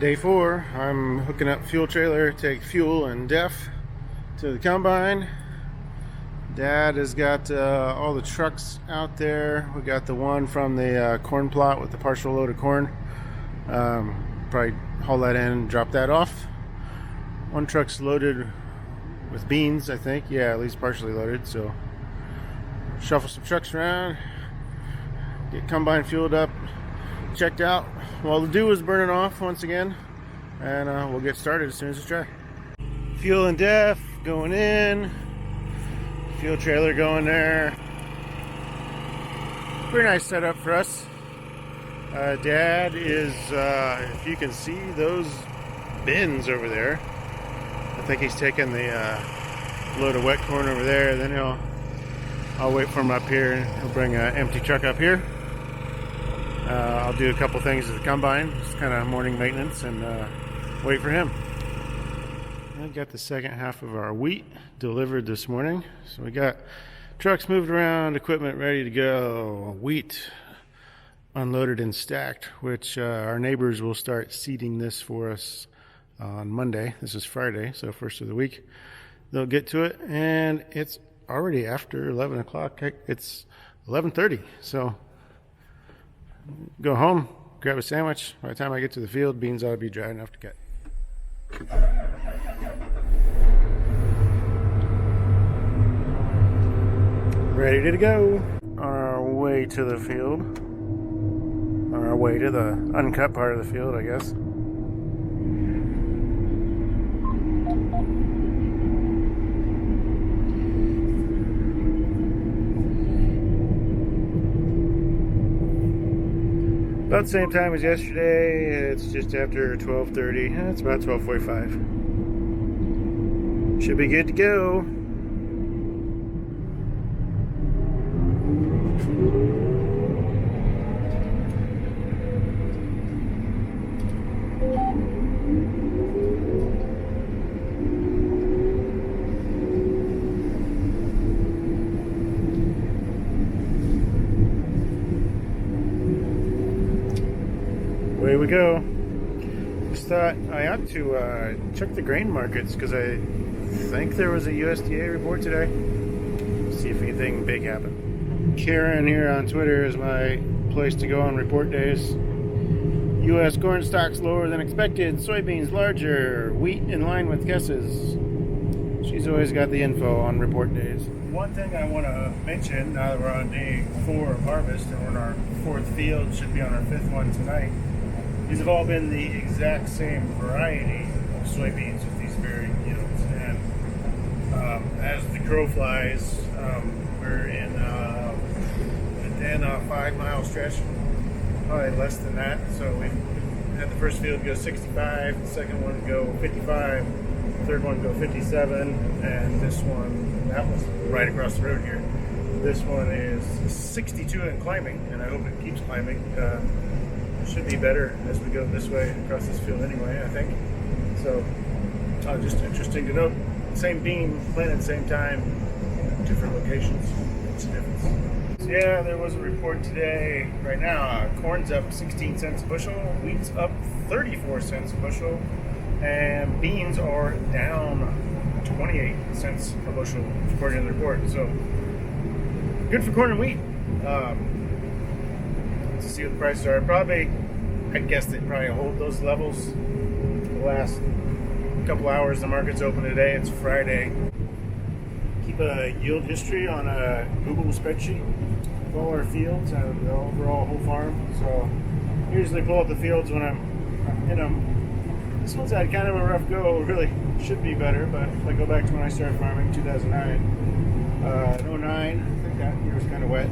Day 4, I'm hooking up fuel trailer, take fuel and def to the combine. Dad has got all the trucks out there. We got the one from the corn plot with the partial load of corn. Probably haul that in, drop that off. One truck's loaded with beans, I think. Yeah, at least partially loaded. So shuffle some trucks around, get combine fueled up, checked out while the dew is burning off once again, and we'll get started as soon as it's dry. Fuel and def going in, fuel trailer going there. Pretty nice setup for us. Dad is, if you can see those bins over there, I think he's taking the load of wet corn over there. Then I'll wait for him up here, and he'll bring an empty truck up here. I'll do a couple things at the combine, just kind of morning maintenance, and wait for him. I got the second half of our wheat delivered this morning. So we got trucks moved around, equipment ready to go, wheat unloaded and stacked, which our neighbors will start seeding this for us on Monday. This is Friday, so first of the week. They'll get to it, and it's already after 11 o'clock. It's 11:30, so go home, grab a sandwich. By the time I get to the field, beans ought to be dry enough to cut. Ready to go. On our way to the field. On our way to the uncut part of the field, I guess. About the same time as yesterday. It's just after 12:30. It's about 12:45. Should be good to go. Away we go. Just thought I ought to check the grain markets, because I think there was a USDA report today. See if anything big happened. Karen here on Twitter is my place to go on report days. U.S. corn stocks lower than expected, soybeans larger, wheat in line with guesses. She's always got the info on report days. One thing I want to mention, now that we're on day 4 of harvest and we're in our 4th field, should be on our 5th one tonight. These have all been the exact same variety of soybeans with these varying yields. And as the crow flies, we're in a 5-mile stretch, probably less than that. So we had the first field go 65, the second one go 55, the third one go 57, and this one, that was right across the road here. This one is 62 and climbing, and I hope it keeps climbing. Should be better as we go this way across this field anyway, I think. So just interesting to note, same bean planted same time, different locations. It's a difference. So yeah, there was a report today. Right now, corn's up 16 cents a bushel, wheat's up 34 cents a bushel, and beans are down 28 cents a bushel according to the report. So good for corn and wheat. To see what the prices are. I guess they probably hold those levels the last couple hours. The market's open today. It's Friday. Keep a yield history on a Google spreadsheet of all our fields and the overall whole farm. So I usually pull up the fields when I'm in them. This one's had kind of a rough go. Really should be better, but if I go back to when I started farming, 2009, in 09, I think that year was kind of wet.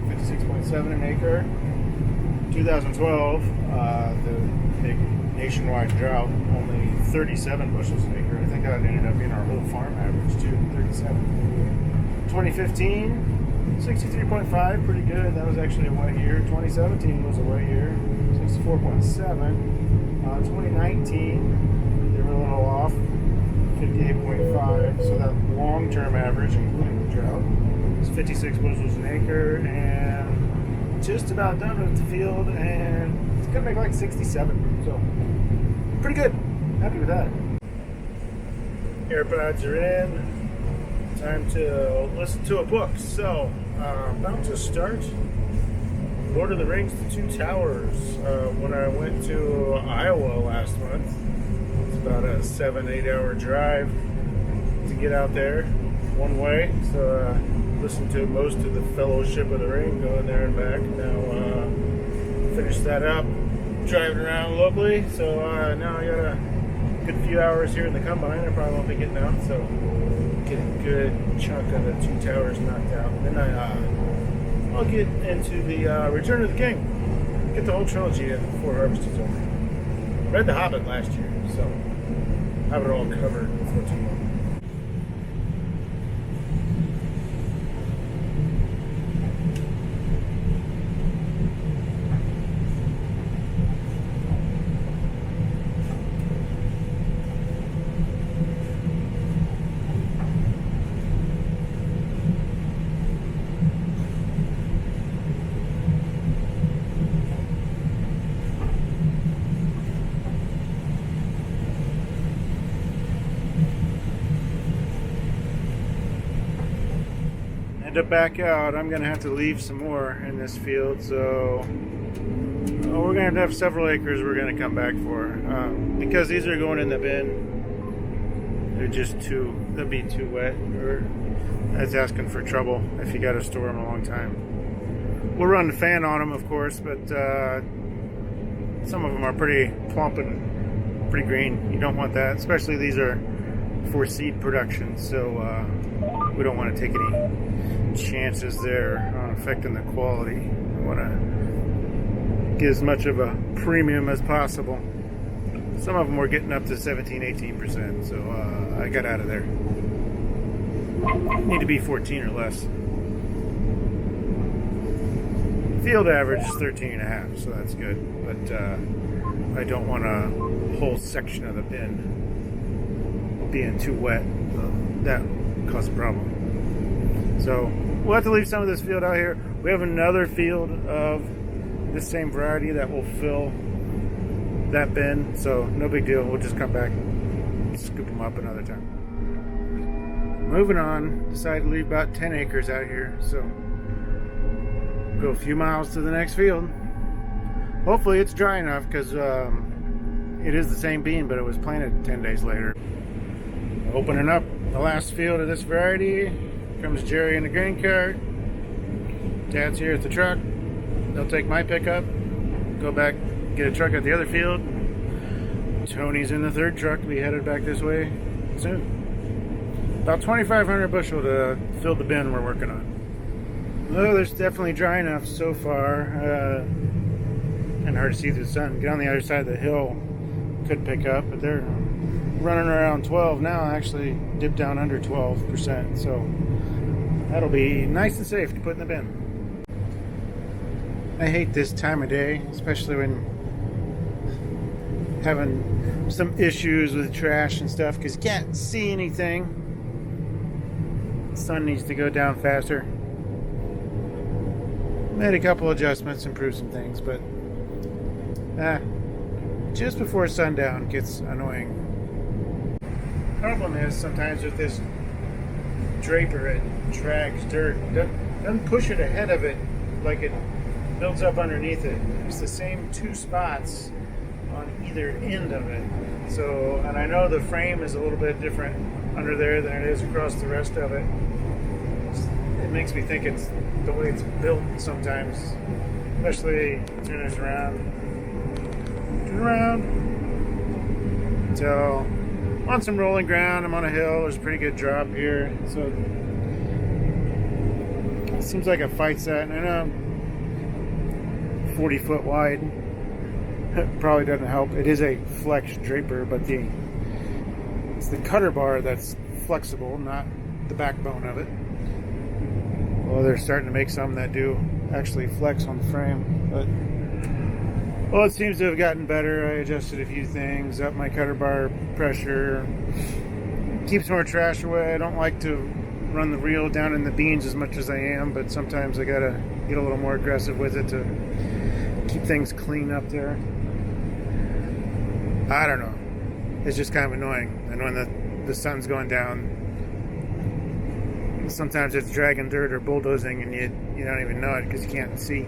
56.7 an acre. 2012, the big nationwide drought, only 37 bushels an acre. I think that ended up being our whole farm average too, 37. 2015, 63.5, pretty good. That was actually a wet year. 2017 was a wet year, 64.7. 2019, they were a little off, 58.5. So that long-term average, including the drought, is 56 bushels an acre, and just about done with the field, and it's gonna make like 67. So pretty good. Happy with that. AirPods are in. Time to listen to a book. So, about to start Lord of the Rings, The Two Towers. When I went to Iowa last month, it's about a 7-8 hour drive to get out there one way. So, listened to most of the Fellowship of the Ring going there and back. Now, finished that up, driving around locally. So, now I got a good few hours here in the Combine. I probably won't be getting out, so get a good chunk of the Two Towers knocked out. Then I'll get into the Return of the King. Get the whole trilogy in before Harvest is over. Read The Hobbit last year, so have it all covered before too long. To back out, I'm gonna have to leave some more in this field, so we're gonna have several acres we're gonna come back for, because these are going in the bin. They're just they'll be too wet, or that's asking for trouble if you gotta store them a long time. We'll run the fan on them, of course, but some of them are pretty plump and pretty green. You don't want that, especially these are for seed production, so we don't want to take any chances there on affecting the quality. I want to get as much of a premium as possible. Some of them were getting up to 17-18%, so I got out of there. Need to be 14 or less. Field average is 13.5, so that's good, but I don't want a whole section of the bin being too wet. That causes a problem. So we'll have to leave some of this field out here. We have another field of this same variety that will fill that bin, so no big deal. We'll just come back and scoop them up another time. Moving on, decided to leave about 10 acres out here, so go a few miles to the next field. Hopefully it's dry enough, because it is the same bean, but it was planted 10 days later. Opening up the last field of this variety. Comes Jerry in the grain cart. Dad's here at the truck. They'll take my pickup, go back, get a truck at the other field. Tony's in the third truck. Be headed back this way soon. About 2,500 bushel to fill the bin we're working on. Well, there's definitely dry enough so far, and hard to see through the sun. Get on the other side of the hill, could pick up, but they're running around 12 now. Actually dipped down under 12%, so that'll be nice and safe to put in the bin. I hate this time of day, especially when having some issues with trash and stuff, because you can't see anything. The sun needs to go down faster. Made a couple adjustments, improved some things, but just before sundown gets annoying. Problem is sometimes with this draper, it drags dirt. Doesn't push it ahead of it like it builds up underneath it. It's the same two spots on either end of it. So, and I know the frame is a little bit different under there than it is across the rest of it. It makes me think it's the way it's built sometimes, especially turn this around. Turn around. Until on some rolling ground, I'm on a hill, there's a pretty good drop here, so it seems like it fights that, and I know 40 foot wide probably doesn't help. It is a flex draper, but it's the cutter bar that's flexible, not the backbone of it. Well, they're starting to make some that do actually flex on the frame, but well, it seems to have gotten better. I adjusted a few things, up my cutter bar pressure, keeps more trash away. I don't like to run the reel down in the beans as much as I am, but sometimes I gotta get a little more aggressive with it to keep things clean up there. I don't know. It's just kind of annoying. And when the sun's going down, sometimes it's dragging dirt or bulldozing and you don't even know it because you can't see.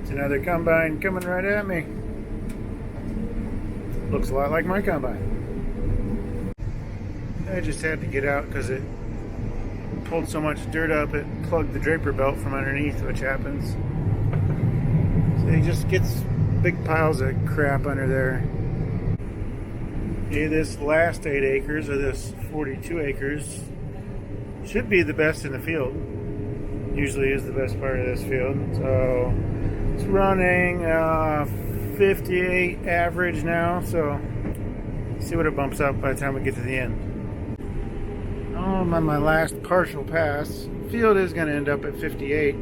It's another combine coming right at me. Looks a lot like my combine. I just had to get out because it pulled so much dirt up it plugged the draper belt from underneath, which happens. So it just gets big piles of crap under there. Okay, this last 8 acres of this 42 acres should be the best in the field. Usually is the best part of this field. So it's running 58 average now. So see what it bumps up by the time we get to the end. I'm on my last partial pass. Field is going to end up at 58.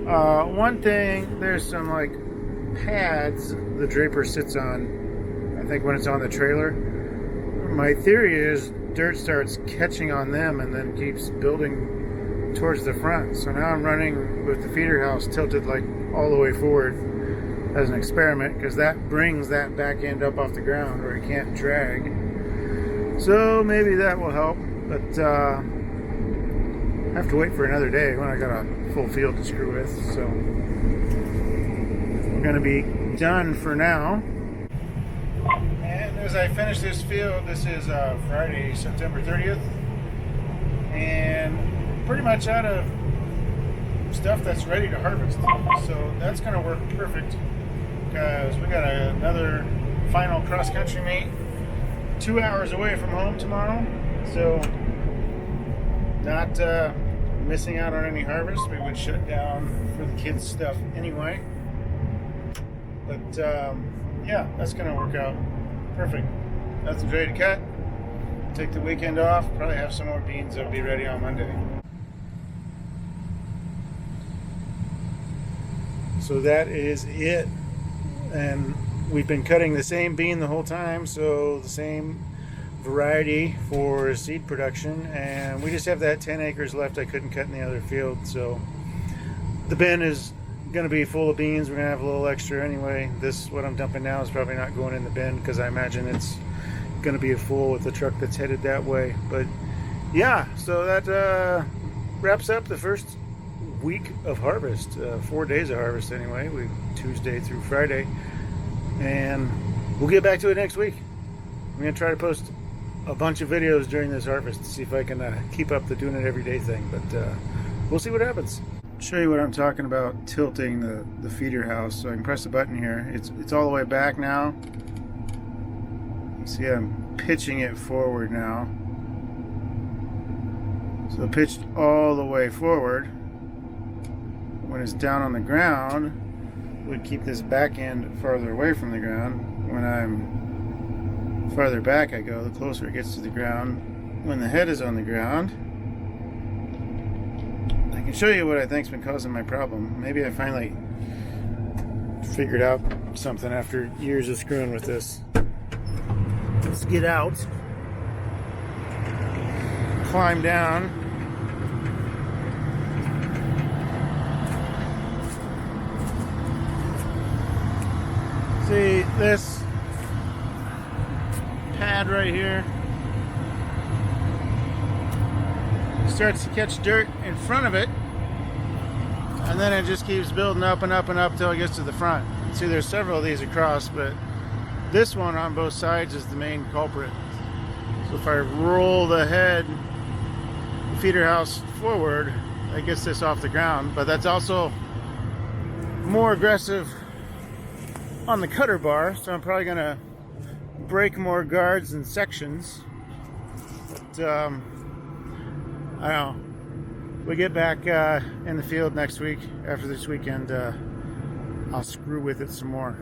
One thing, there's some like pads the draper sits on, I think when it's on the trailer. My theory is dirt starts catching on them and then keeps building towards the front. So now I'm running with the feeder house tilted like all the way forward as an experiment, because that brings that back end up off the ground where it can't drag. So maybe that will help, but I have to wait for another day when I got a full field to screw with. So we're going to be done for now. And as I finish this field, this is Friday, September 30th, and pretty much out of stuff that's ready to harvest. So that's going to work perfect because we got another final cross-country meet 2 hours away from home tomorrow. So not missing out on any harvest. We would shut down for the kids' stuff anyway. But yeah, that's going to work out perfect. Nothing's ready to cut. Take the weekend off. Probably have some more beans that'll be ready on Monday. So that is it. And we've been cutting the same bean the whole time, so the same variety for seed production, and we just have that 10 acres left I couldn't cut in the other field. So the bin is going to be full of beans. We're going to have a little extra anyway. This, what I'm dumping now, is probably not going in the bin because I imagine it's going to be a full with the truck that's headed that way. But yeah, so that wraps up the first week of harvest, 4 days of harvest anyway, Tuesday through Friday, and we'll get back to it next week. I'm going to try to post a bunch of videos during this harvest to see if I can keep up the doing it every day thing, but we'll see what happens. Show you what I'm talking about, tilting the feeder house. So I can press the button here. It's all the way back now. See, I'm pitching it forward now. So pitched all the way forward. When it's down on the ground, would keep this back end farther away from the ground. When I'm farther back I go, the closer it gets to the ground. When the head is on the ground, I can show you what I think's been causing my problem. Maybe I finally figured out something after years of screwing with this. Let's get out, climb down. See this pad right here starts to catch dirt in front of it, and then it just keeps building up and up and up till it gets to the front. See, there's several of these across, but this one on both sides is the main culprit. So if I roll the head, the feeder house forward, that gets this off the ground, but that's also more aggressive on the cutter bar, so I'm probably gonna break more guards and sections. But I don't know. We get back in the field next week after this weekend. I'll screw with it some more.